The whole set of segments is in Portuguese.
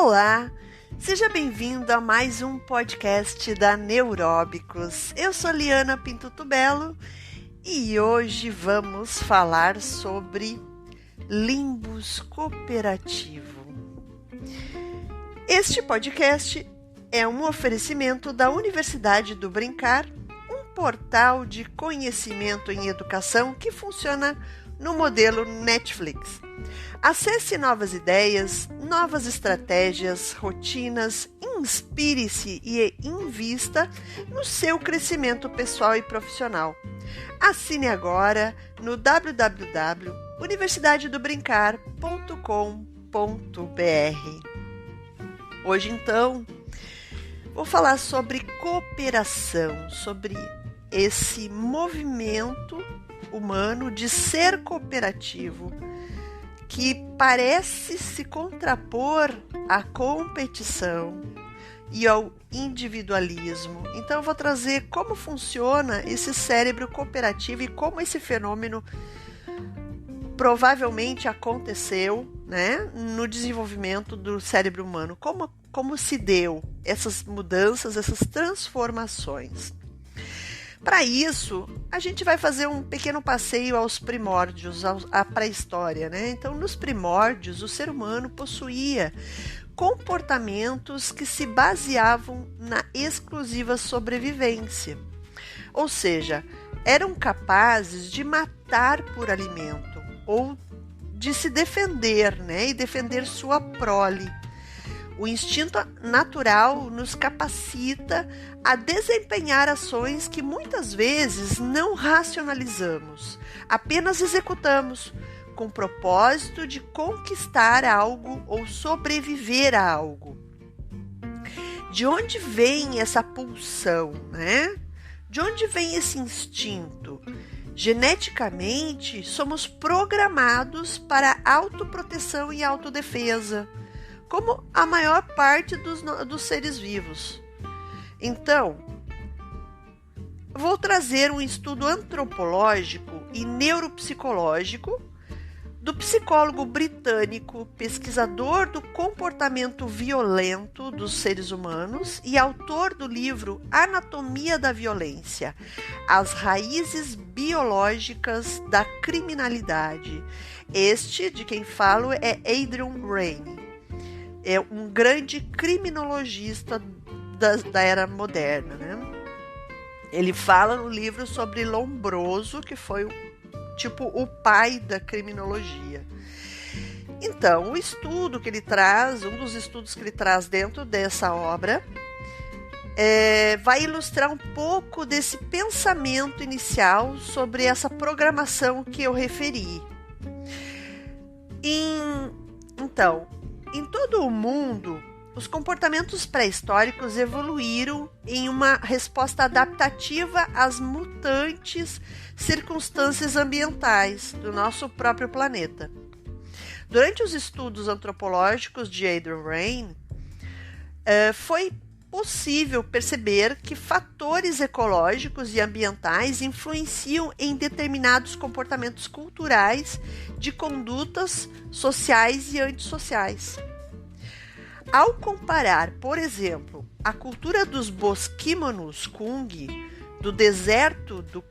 Olá, seja bem-vindo a mais um podcast da Neuróbicos. Eu sou Liana Pinto Tubelo e hoje vamos falar sobre limbus cooperativo. Este podcast é um oferecimento da Universidade do Brincar, um portal de conhecimento em educação que funciona no modelo Netflix. Acesse novas ideias, novas estratégias, rotinas, inspire-se e invista no seu crescimento pessoal e profissional. Assine agora no www.universidadedobrincar.com.br. Hoje, então, vou falar sobre cooperação, sobre esse movimento humano de ser cooperativo, que parece se contrapor à competição e ao individualismo. Então eu vou trazer como funciona esse cérebro cooperativo e como esse fenômeno provavelmente aconteceu, no desenvolvimento do cérebro humano. Como se deu essas mudanças, essas transformações. Para isso, a gente vai fazer um pequeno passeio aos primórdios, à pré-história, Então, nos primórdios, o ser humano possuía comportamentos que se baseavam na exclusiva sobrevivência. Ou seja, eram capazes de matar por alimento ou de se defender, e defender sua prole. O instinto natural nos capacita a desempenhar ações que muitas vezes não racionalizamos, apenas executamos, com o propósito de conquistar algo ou sobreviver a algo. De onde vem essa pulsão, De onde vem esse instinto? Geneticamente, somos programados para autoproteção e autodefesa, como a maior parte dos seres vivos. Então, vou trazer um estudo antropológico e neuropsicológico do psicólogo britânico, pesquisador do comportamento violento dos seres humanos e autor do livro Anatomia da Violência: As Raízes Biológicas da Criminalidade. Este, de quem falo, é Adrian Raine. É um grande criminologista da era moderna, Ele fala no livro sobre Lombroso, que foi o pai da criminologia. Então, o estudo que ele traz, um dos estudos que ele traz dentro dessa obra, vai ilustrar um pouco desse pensamento inicial sobre essa programação que eu referi. Então, em todo o mundo, os comportamentos pré-históricos evoluíram em uma resposta adaptativa às mutantes circunstâncias ambientais do nosso próprio planeta. Durante os estudos antropológicos de Adrian Raine, foi possível perceber que fatores ecológicos e ambientais influenciam em determinados comportamentos culturais de condutas sociais e antissociais. Ao comparar, por exemplo, a cultura dos bosquímanos Kung, do deserto do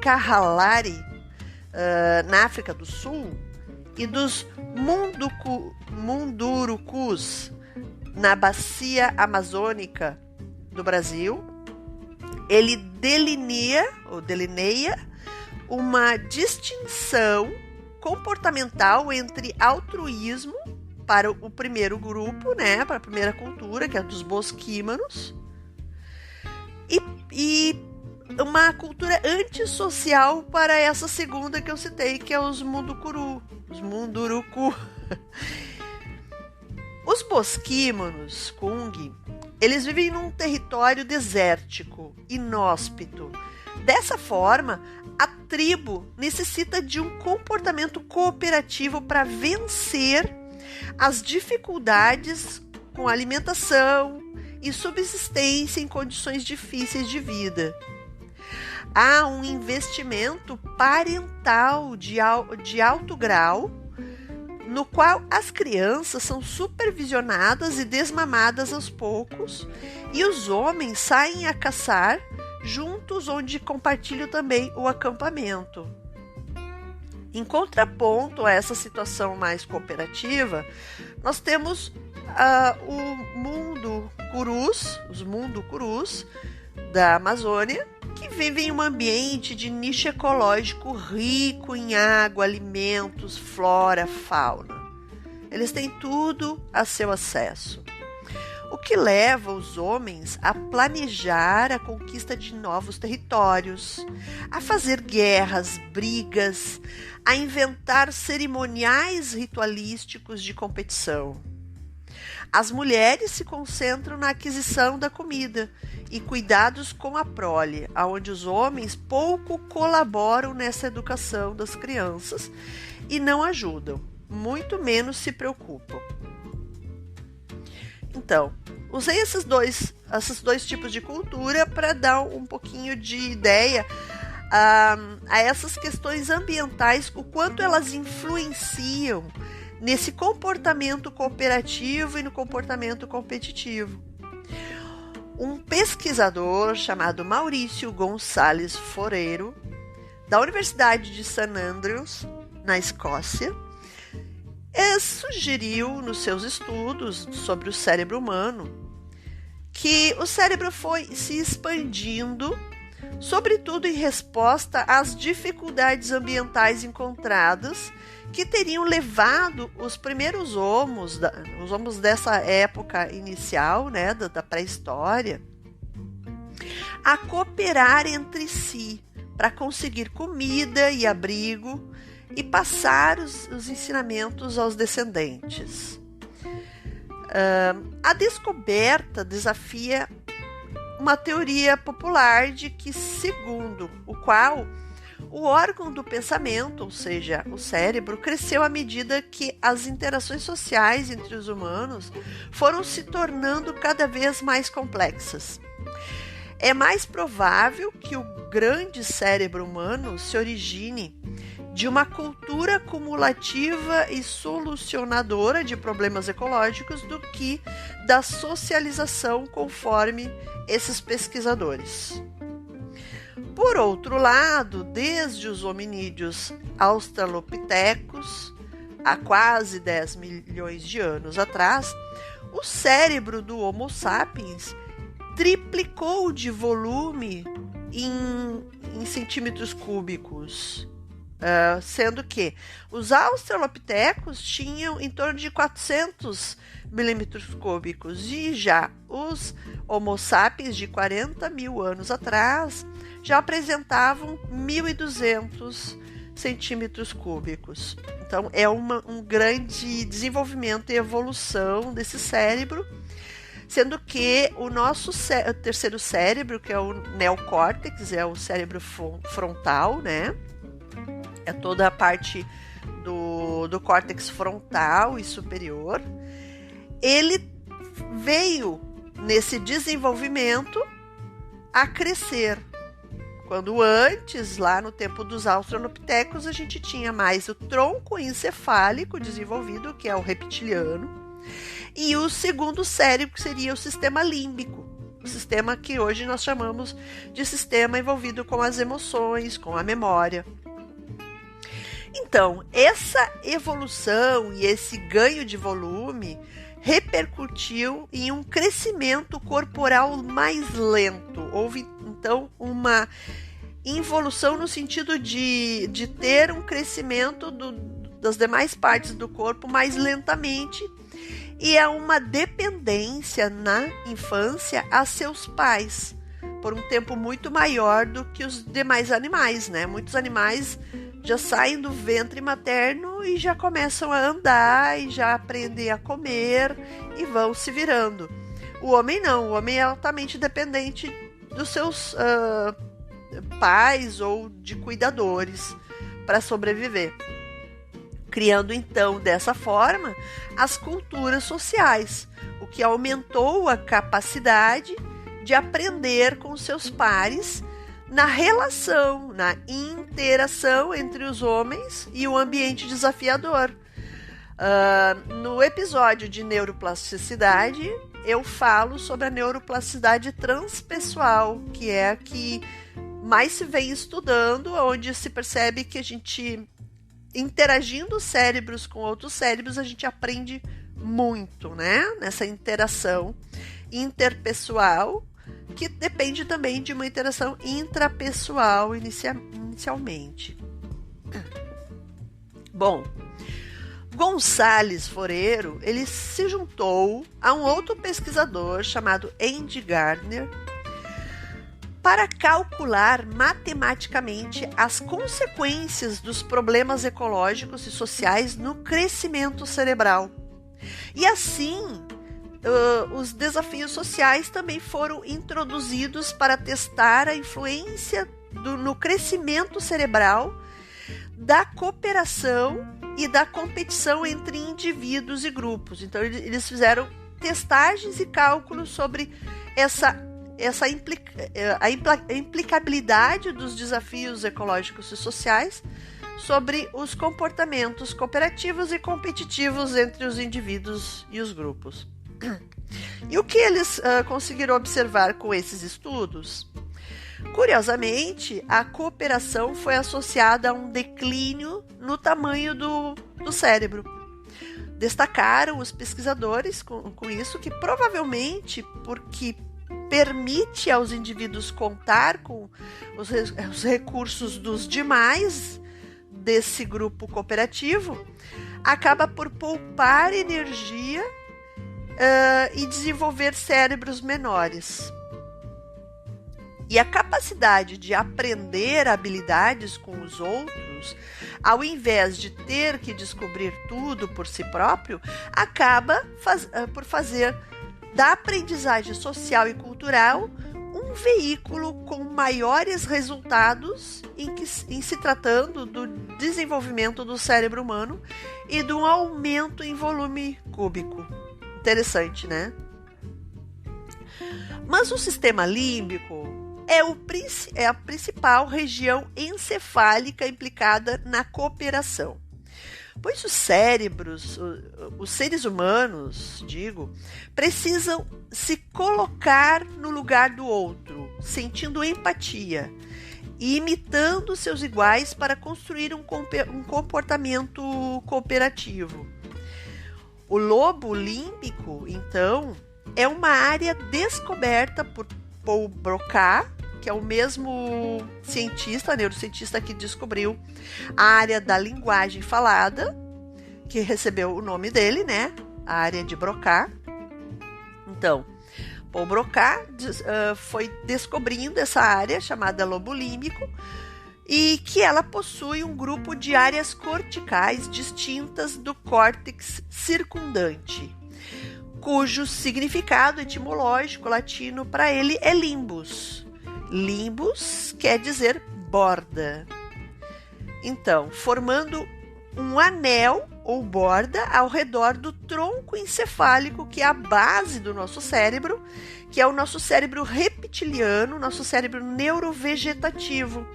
Kalahari, na África do Sul, e dos Mundurucus, na bacia amazônica do Brasil, ele delineia uma distinção comportamental entre altruísmo para o primeiro grupo, para a primeira cultura, que é a dos bosquímanos, e uma cultura antissocial para essa segunda que eu citei, que é os Munduruku. Os bosquímanos Kung, eles vivem num território desértico, inóspito. Dessa forma, a tribo necessita de um comportamento cooperativo para vencer as dificuldades com alimentação e subsistência em condições difíceis de vida. Há um investimento parental de alto grau no qual as crianças são supervisionadas e desmamadas aos poucos, e os homens saem a caçar juntos, onde compartilham também o acampamento. Em contraponto a essa situação mais cooperativa, nós temos o mundo curus, os mundo curus da Amazônia, que vivem em um ambiente de nicho ecológico rico em água, alimentos, flora, fauna. Eles têm tudo a seu acesso, o que leva os homens a planejar a conquista de novos territórios, a fazer guerras, brigas, a inventar cerimoniais ritualísticos de competição. As mulheres se concentram na aquisição da comida e cuidados com a prole, onde os homens pouco colaboram nessa educação das crianças e não ajudam, muito menos se preocupam. Então, usei esses dois tipos de cultura para dar um pouquinho de ideia a essas questões ambientais, o quanto elas influenciam nesse comportamento cooperativo e no comportamento competitivo. Um pesquisador chamado Maurício Gonçalves Foreiro, da Universidade de St. Andrews, na Escócia, sugeriu nos seus estudos sobre o cérebro humano que o cérebro foi se expandindo, sobretudo em resposta às dificuldades ambientais encontradas que teriam levado os primeiros homos, os homos dessa época inicial, né, da pré-história, a cooperar entre si para conseguir comida e abrigo e passar os ensinamentos aos descendentes. A descoberta desafia uma teoria popular de que, segundo o qual o órgão do pensamento, ou seja, o cérebro, cresceu à medida que as interações sociais entre os humanos foram se tornando cada vez mais complexas. É mais provável que o grande cérebro humano se origine de uma cultura cumulativa e solucionadora de problemas ecológicos do que da socialização, conforme esses pesquisadores. Por outro lado, desde os hominídeos australopitecos, há quase 10 milhões de anos atrás, o cérebro do Homo sapiens triplicou de volume em centímetros cúbicos, sendo que os australopitecos tinham em torno de 400 milímetros cúbicos e já os Homo sapiens de 40 mil anos atrás já apresentavam 1.200 centímetros cúbicos. Então é um grande desenvolvimento e evolução desse cérebro, sendo que o nosso terceiro cérebro, que é o neocórtex, é o cérebro frontal, né? É toda a parte do córtex frontal e superior. Ele veio nesse desenvolvimento a crescer. Quando antes, lá no tempo dos australopitecos, a gente tinha mais o tronco encefálico desenvolvido, que é o reptiliano, e o segundo cérebro, que seria o sistema límbico, o sistema que hoje nós chamamos de sistema envolvido com as emoções, com a memória. Então, essa evolução e esse ganho de volume repercutiu em um crescimento corporal mais lento. Houve, então, uma involução no sentido de ter um crescimento das demais partes do corpo mais lentamente, e é uma dependência na infância a seus pais, por um tempo muito maior do que os demais animais, né? Muitos animais já saem do ventre materno e já começam a andar e já aprendem a comer e vão se virando. O homem não, o homem é altamente dependente dos seus pais ou de cuidadores para sobreviver, criando então dessa forma as culturas sociais, o que aumentou a capacidade de aprender com seus pares na relação, na interação entre os homens e o ambiente desafiador. No episódio de neuroplasticidade, eu falo sobre a neuroplasticidade transpessoal, que é a que mais se vem estudando, onde se percebe que a gente, interagindo cérebros com outros cérebros, a gente aprende muito, né? Nessa interação interpessoal, que depende também de uma interação intrapessoal inicialmente. Bom, Gonçalves Foreiro, ele se juntou a um outro pesquisador chamado Andy Gardner para calcular matematicamente as consequências dos problemas ecológicos e sociais no crescimento cerebral. E assim, os desafios sociais também foram introduzidos para testar a influência no crescimento cerebral da cooperação e da competição entre indivíduos e grupos. Então, eles fizeram testagens e cálculos sobre a implicabilidade dos desafios ecológicos e sociais sobre os comportamentos cooperativos e competitivos entre os indivíduos e os grupos. E o que eles conseguiram observar com esses estudos? Curiosamente, a cooperação foi associada a um declínio no tamanho do cérebro. Destacaram os pesquisadores com isso que provavelmente porque permite aos indivíduos contar com os recursos dos demais desse grupo cooperativo, acaba por poupar energia e desenvolver cérebros menores. E a capacidade de aprender habilidades com os outros, ao invés de ter que descobrir tudo por si próprio, acaba por fazer da aprendizagem social e cultural um veículo com maiores resultados em se tratando do desenvolvimento do cérebro humano e do aumento em volume cúbico. Interessante, né? Mas o sistema límbico é a principal região encefálica implicada na cooperação. Pois os cérebros, os seres humanos, precisam se colocar no lugar do outro, sentindo empatia e imitando seus iguais para construir um comportamento cooperativo. O lobo límbico, então, é uma área descoberta por Paul Broca, que é o mesmo neurocientista que descobriu a área da linguagem falada, que recebeu o nome dele, né? A área de Broca. Então, Paul Broca foi descobrindo essa área chamada lobo límbico e que ela possui um grupo de áreas corticais distintas do córtex circundante, cujo significado etimológico latino para ele é limbus. Limbus quer dizer borda. Então, formando um anel ou borda ao redor do tronco encefálico, que é a base do nosso cérebro, que é o nosso cérebro reptiliano, nosso cérebro neurovegetativo,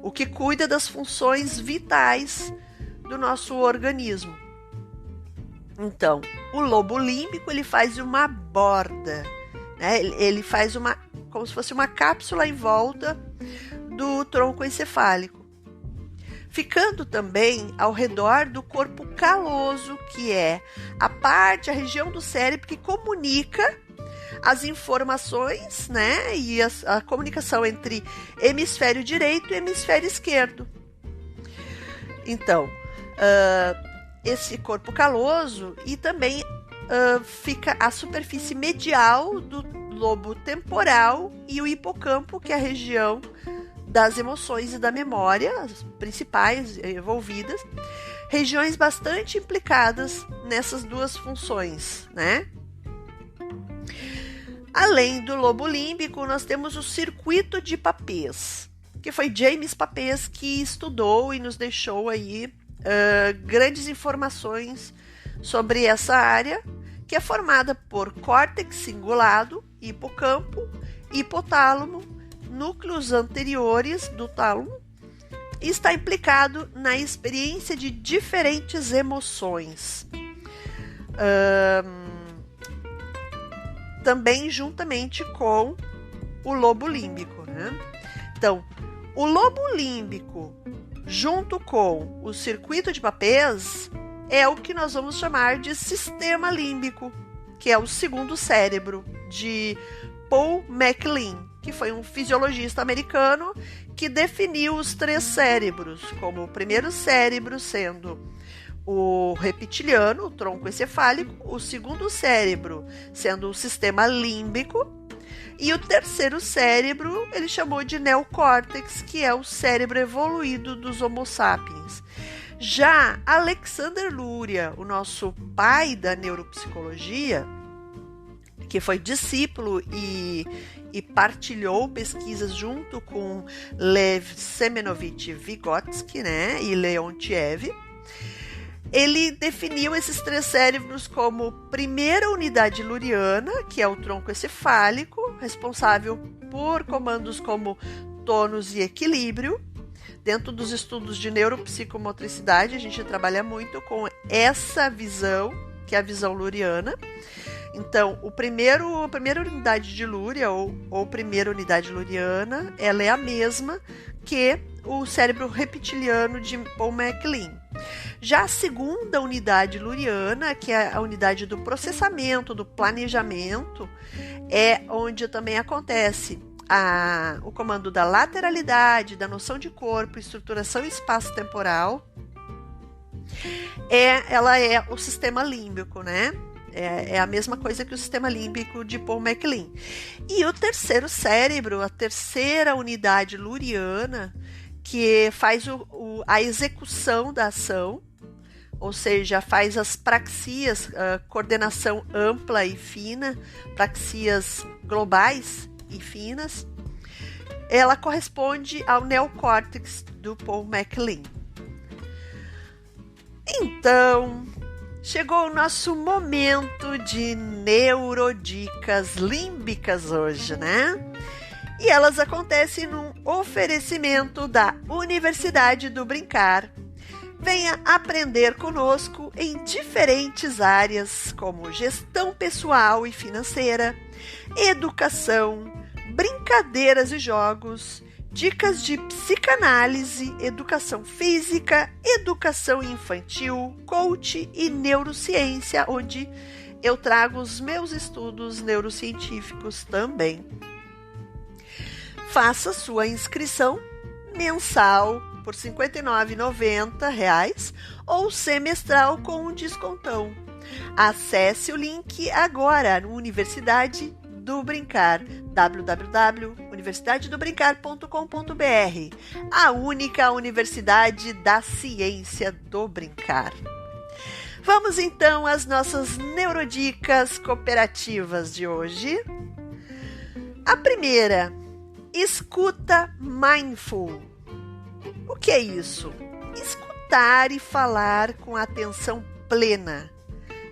o que cuida das funções vitais do nosso organismo. Então, o lobo límbico ele faz uma borda, né? Ele faz como se fosse uma cápsula em volta do tronco encefálico, ficando também ao redor do corpo caloso, que é a região do cérebro que comunica as informações, né? E a comunicação entre hemisfério direito e hemisfério esquerdo. Então, esse corpo caloso e também fica a superfície medial do lobo temporal e o hipocampo, que é a região das emoções e da memória, as principais envolvidas, regiões bastante implicadas nessas duas funções, né? Além do lobo límbico, nós temos o circuito de Papez, que foi James Papez que estudou e nos deixou aí grandes informações sobre essa área, que é formada por córtex cingulado, hipocampo, hipotálamo, núcleos anteriores do tálamo, e está implicado na experiência de diferentes emoções. Também juntamente com o lobo límbico, né? Então, o lobo límbico junto com o circuito de Papez é o que nós vamos chamar de sistema límbico, que é o segundo cérebro de Paul MacLean, que foi um fisiologista americano que definiu os 3 cérebros, como o primeiro cérebro sendo o reptiliano, o tronco encefálico, o segundo cérebro sendo o sistema límbico, e o terceiro cérebro ele chamou de neocórtex, que é o cérebro evoluído dos Homo sapiens. Já Alexander Luria, o nosso pai da neuropsicologia, que foi discípulo e partilhou pesquisas junto com Lev Semenovich Vygotsky, né, e Leontiev, ele definiu esses 3 cérebros como primeira unidade luriana, que é o tronco encefálico, responsável por comandos como tônus e equilíbrio. Dentro dos estudos de neuropsicomotricidade, a gente trabalha muito com essa visão, que é a visão luriana. Então, a primeira unidade de Luria, ou primeira unidade luriana, ela é a mesma que o cérebro reptiliano de Paul MacLean. Já a segunda unidade luriana, que é a unidade do processamento, do planejamento, é onde também acontece o comando da lateralidade, da noção de corpo, estruturação espaço-temporal. Ela é o sistema límbico, né? É a mesma coisa que o sistema límbico de Paul MacLean. E o terceiro cérebro, a terceira unidade luriana, que faz a execução da ação, ou seja, faz as praxias, coordenação ampla e fina, praxias globais e finas, ela corresponde ao neocórtex do Paul MacLean. Então, chegou o nosso momento de neurodicas límbicas hoje, né? E elas acontecem num oferecimento da Universidade do Brincar. Venha aprender conosco em diferentes áreas, como gestão pessoal e financeira, educação, brincadeiras e jogos, dicas de psicanálise, educação física, educação infantil, coach e neurociência, onde eu trago os meus estudos neurocientíficos também. Faça sua inscrição mensal por R$ 59,90 ou semestral com um descontão. Acesse o link agora no Universidade do Brincar, www.universidadedobrincar.com.br, a única universidade da ciência do brincar. Vamos então às nossas neurodicas cooperativas de hoje. A primeira, escuta mindful. O que é isso? Escutar e falar com atenção plena.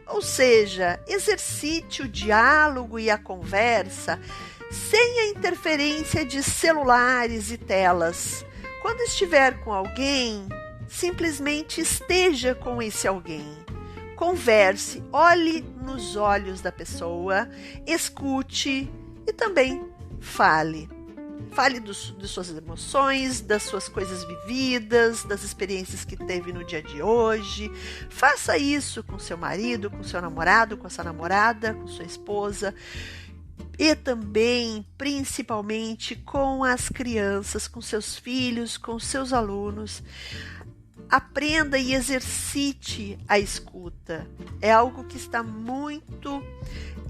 Ou seja, exercite o diálogo e a conversa sem a interferência de celulares e telas. Quando estiver com alguém, simplesmente esteja com esse alguém. Converse, olhe nos olhos da pessoa, escute e também fale. Fale de suas emoções, das suas coisas vividas, das experiências que teve no dia de hoje. Faça isso com seu marido, com seu namorado, com a sua namorada, com sua esposa. E também, principalmente, com as crianças, com seus filhos, com seus alunos. Aprenda e exercite a escuta. É algo que está muito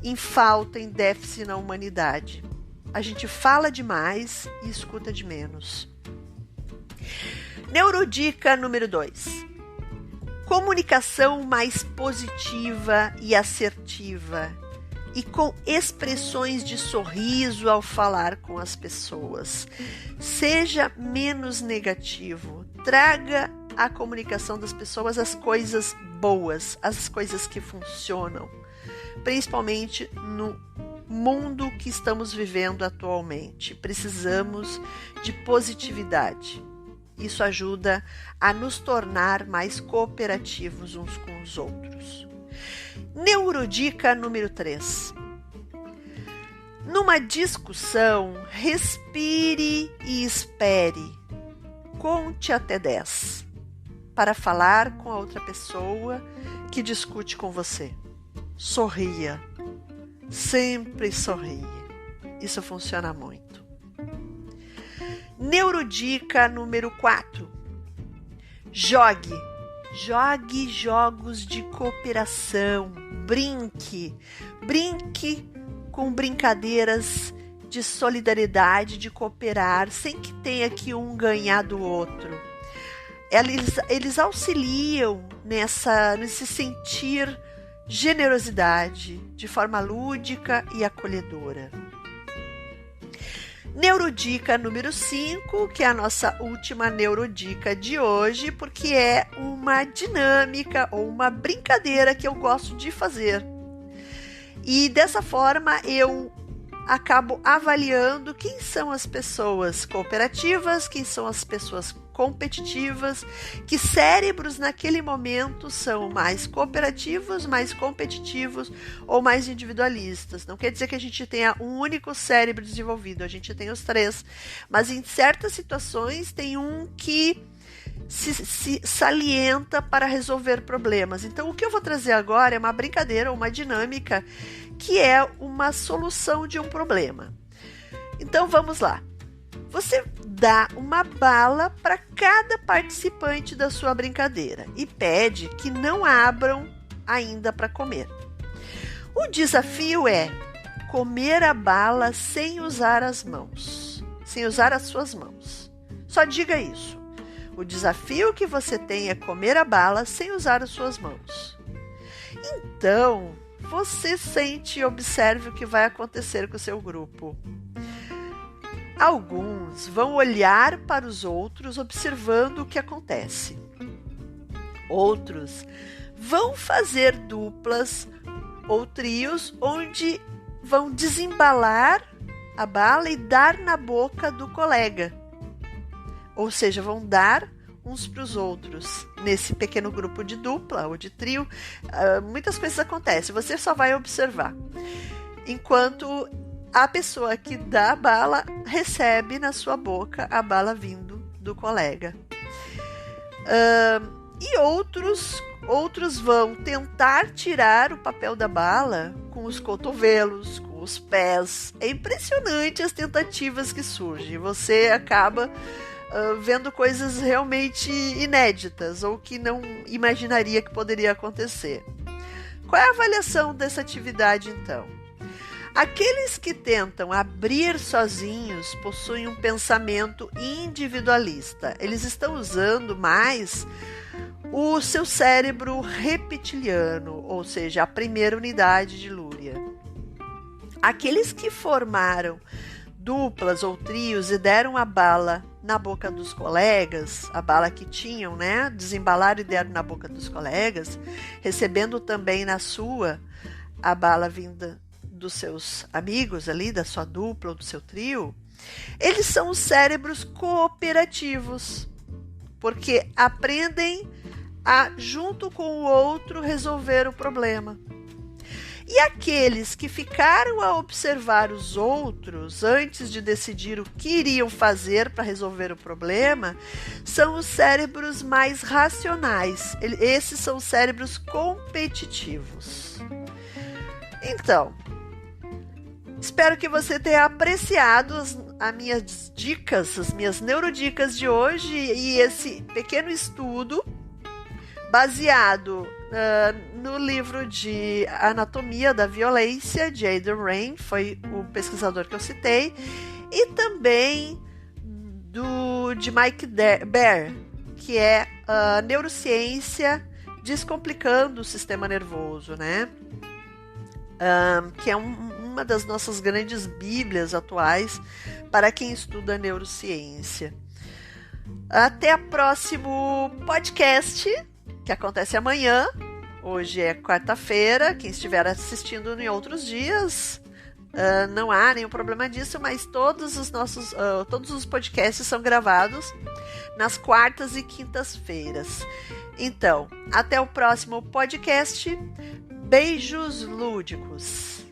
em falta, em déficit na humanidade. A gente fala demais e escuta de menos. Neurodica número 2. Comunicação mais positiva e assertiva e com expressões de sorriso ao falar com as pessoas. Seja menos negativo. Traga à comunicação das pessoas as coisas boas, as coisas que funcionam, principalmente no mundo que estamos vivendo atualmente. Precisamos de positividade. Isso ajuda a nos tornar mais cooperativos uns com os outros. Neurodica número 3. Numa discussão, respire e espere. Conte até 10 para falar com a outra pessoa que discute com você. Sorria. Sempre sorria. Isso funciona muito. Neurodica número 4. Jogue. Jogue jogos de cooperação. Brinque. Brinque com brincadeiras de solidariedade, de cooperar, sem que tenha que um ganhar do outro. Eles auxiliam nesse sentir generosidade, de forma lúdica e acolhedora. Neurodica número 5, que é a nossa última neurodica de hoje, porque é uma dinâmica ou uma brincadeira que eu gosto de fazer. E dessa forma eu acabo avaliando quem são as pessoas cooperativas, quem são as pessoas competitivas, que cérebros naquele momento são mais cooperativos, mais competitivos ou mais individualistas. Não quer dizer que a gente tenha um único cérebro desenvolvido, a gente tem os 3, mas em certas situações tem um que se salienta para resolver problemas. Então, o que eu vou trazer agora é uma brincadeira, uma dinâmica, que é uma solução de um problema. Então, vamos lá. Você dá uma bala para cada participante da sua brincadeira e pede que não abram ainda para comer. O desafio é comer a bala sem usar as mãos, sem usar as suas mãos. Só diga isso. O desafio que você tem é comer a bala sem usar as suas mãos. Então, você sente e observe o que vai acontecer com o seu grupo. Alguns vão olhar para os outros observando o que acontece. Outros vão fazer duplas ou trios onde vão desembalar a bala e dar na boca do colega. Ou seja, vão dar uns para os outros. Nesse pequeno grupo de dupla ou de trio, muitas coisas acontecem. Você só vai observar. Enquanto a pessoa que dá a bala recebe na sua boca a bala vindo do colega. E outros vão tentar tirar o papel da bala com os cotovelos, com os pés. É impressionante as tentativas que surgem. Você acaba vendo coisas realmente inéditas ou que não imaginaria que poderia acontecer. Qual é a avaliação dessa atividade, então? Aqueles que tentam abrir sozinhos possuem um pensamento individualista. Eles estão usando mais o seu cérebro reptiliano, ou seja, a primeira unidade de Lúria. Aqueles que formaram duplas ou trios e deram a bala na boca dos colegas, a bala que tinham, né? Desembalaram e deram na boca dos colegas, recebendo também na sua a bala vinda dos seus amigos ali, da sua dupla ou do seu trio. Eles são os cérebros cooperativos, porque aprendem a, junto com o outro, resolver o problema. E aqueles que ficaram a observar os outros antes de decidir o que iriam fazer para resolver o problema são os cérebros mais racionais. Esses são os cérebros competitivos. Então, espero que você tenha apreciado as minhas dicas, as minhas neurodicas de hoje e esse pequeno estudo baseado no livro de Anatomia da Violência, de Aidan Rain, foi o pesquisador que eu citei, e também de Mike Baer, que é Neurociência Descomplicando o Sistema Nervoso, né? Que é uma das nossas grandes bíblias atuais para quem estuda neurociência. Até o próximo podcast, que acontece amanhã. Hoje é quarta-feira. Quem estiver assistindo em outros dias, não há nenhum problema disso, mas todos os podcasts são gravados nas quartas e quintas-feiras. Então, até o próximo podcast. Beijos lúdicos!